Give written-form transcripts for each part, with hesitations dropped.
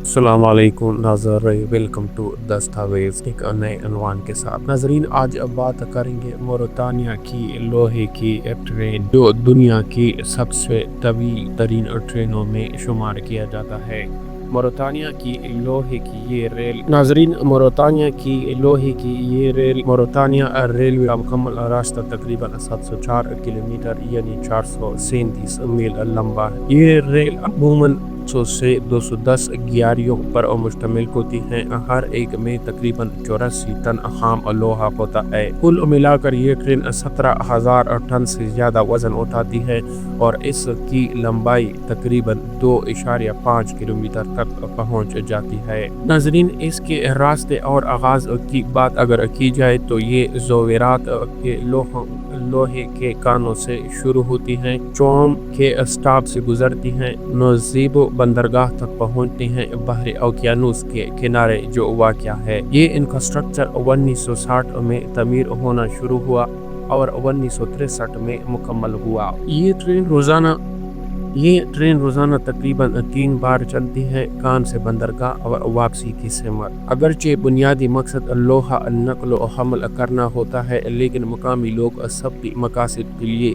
अस्सलाम वालेकुम नाज़रीन, वेलकम टू दस्तावेज़ एक नए अनवान के साथ। नाज़रीन, आज बात करेंगे मोरितानिया की लोहे की ट्रेन जो दुनिया की सबसे तवील तरीन ट्रेनों में शुमार किया जाता है। मोरितानिया की लोहे की ये रेल नाज़रीन मोरितानिया की लोहे की ये रेल मोरितानिया रेलवे का मुकम्मल रास्ता तकरीबन 704 किलोमीटर यानी 437 मील लंबा है। ये रेल अमूमन 100 से 210 गियारियों पर मुश्तमिल होती हैं। हर एक में तकरीबन 84 टन खाम लोहा होता है। कुल मिलाकर ये ट्रेन 17,000 टन से ज़्यादा वजन उठाती है और इसकी लंबाई तकरीबन 2.5 किलोमीटर तक पहुंच जाती है। नाज़रीन, इसके रास्ते और आगाज़ की बात अगर की जाए तो ये ज़ोवेरात के लोहे के कानों से शुरू होती हैं, चोम के स्टॉप से गुजरती हैं, नोज़ेबो बंदरगाह तक पहुंचती हैं, बहरे ओकियानूस के किनारे जो वाक़या है। ये इंफ्रास्ट्रक्चर 1960 में तमीर होना शुरू हुआ और 1963 में मुकम्मल हुआ। ये ट्रेन रोज़ाना तकरीबन 3 बार चलती है, कान से बंदरगाह और वापसी की सिमत। अगरचे बुनियादी मकसद लोहा नकल व हमल करना होता है, लेकिन मुकामी लोग सफरी मकासद के लिए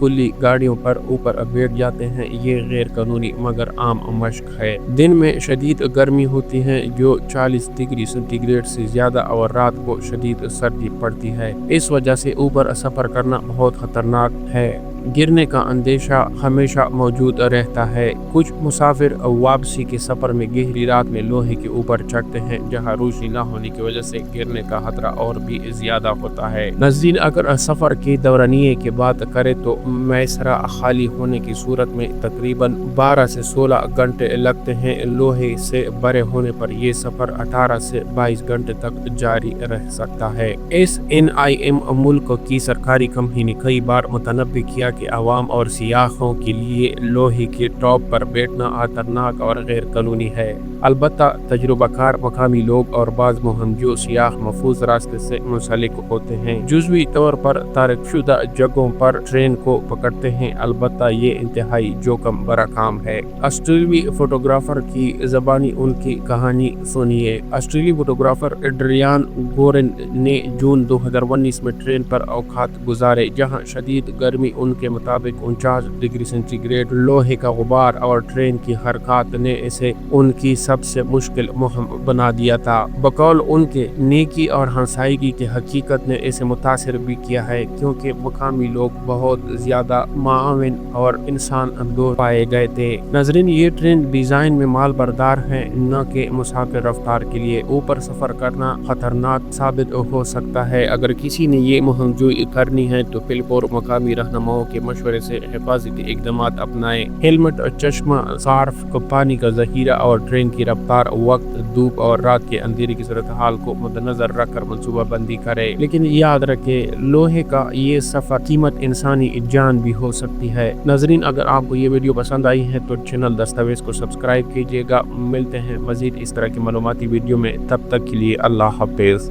कुली गाड़ियों पर ऊपर बैठ जाते हैं। ये गैर कानूनी मगर आम मशक है। दिन में शदीद गर्मी होती है जो 40 डिग्री सेंटीग्रेड से ज्यादा और रात को शदीद सर्दी पड़ती है। इस वजह से ऊपर सफर करना बहुत खतरनाक है। गिरने का अंदेशा हमेशा मौजूद रहता है। कुछ मुसाफिर वापसी के सफर में गहरी रात में लोहे के ऊपर चढ़ते हैं, जहां रोशनी न होने की वजह से गिरने का खतरा और भी ज्यादा होता है। नाज़रीन, अगर सफर के दौरानिए की बात करें तो मैसरा खाली होने की सूरत में तकरीबन 12 से 16 घंटे लगते हैं। लोहे से भरे होने पर यह सफर 18 से 22 घंटे तक जारी रह सकता है। SNIM मुल्क की सरकारी कंपनी ने कई बार मुतनब्बे किया कि अवाम और सियाहों के लिए लोहे के टॉप पर बैठना खतरनाक और गैर कानूनी है। अलबत्ता तजुर्बाकार मकामी लोग और बाज़ मुहमजो सियाह महफूज रास्ते से मुंसलिक होते हैं, जुज़वी तौर पर तारीखशुदा जगहों पर ट्रेन को पकड़ते हैं। अलबत्ता ये इंतहाई जोखिम भरा काम है। ऑस्ट्रेलियाई फोटोग्राफर की ज़बानी उनकी कहानी सुनिए। ऑस्ट्रेलियाई फोटोग्राफर एड्रियान गोरेन ने जून 2019 में ट्रेन पर औकात गुजारे, जहां शदीद गर्मी उनके मुताबिक 49 डिग्री सेंटीग्रेड, लोहे का गुबार और ट्रेन की हरकत ने इसे उनकी सबसे मुश्किल मुहिम बना दिया था। बकौल उनके नेकी और हमसायगी की हकीकत ने इसे मुतासिर भी किया है, क्योंकि मुकामी लोग बहुत ज्यादा माविन और इंसान अंदोज पाए गए थे। नाज़रीन, ये ट्रेन डिजाइन में माल बरदार है, न कि मुसाफिर रफ्तार के लिए। ऊपर सफर करना खतरनाक साबित हो सकता है। अगर किसी ने ये मुहिम जो करनी है तो फिलपोर मकामी रहनुमाओं के मशवरे से हिफाजती इकदाम अपनाएं। हेलमेट, चश्मा, सार्फ, पानी का जखीरा और ट्रेन की रफ्तार, वक्त, धूप और रात के अंधेरे की सूरत हाल को मद्देनजर रखकर मनसूबा बंदी करे। लेकिन याद रखे, लोहे का ये सफर कीमत इंसानी जान भी हो सकती है। नाज़रीन, अगर आपको ये वीडियो पसंद आई है तो चैनल दस्तावेज को सब्सक्राइब कीजिएगा। मिलते हैं मजीद इस तरह की मालूमाती वीडियो में, तब तक के लिए अल्लाह हाफिज़।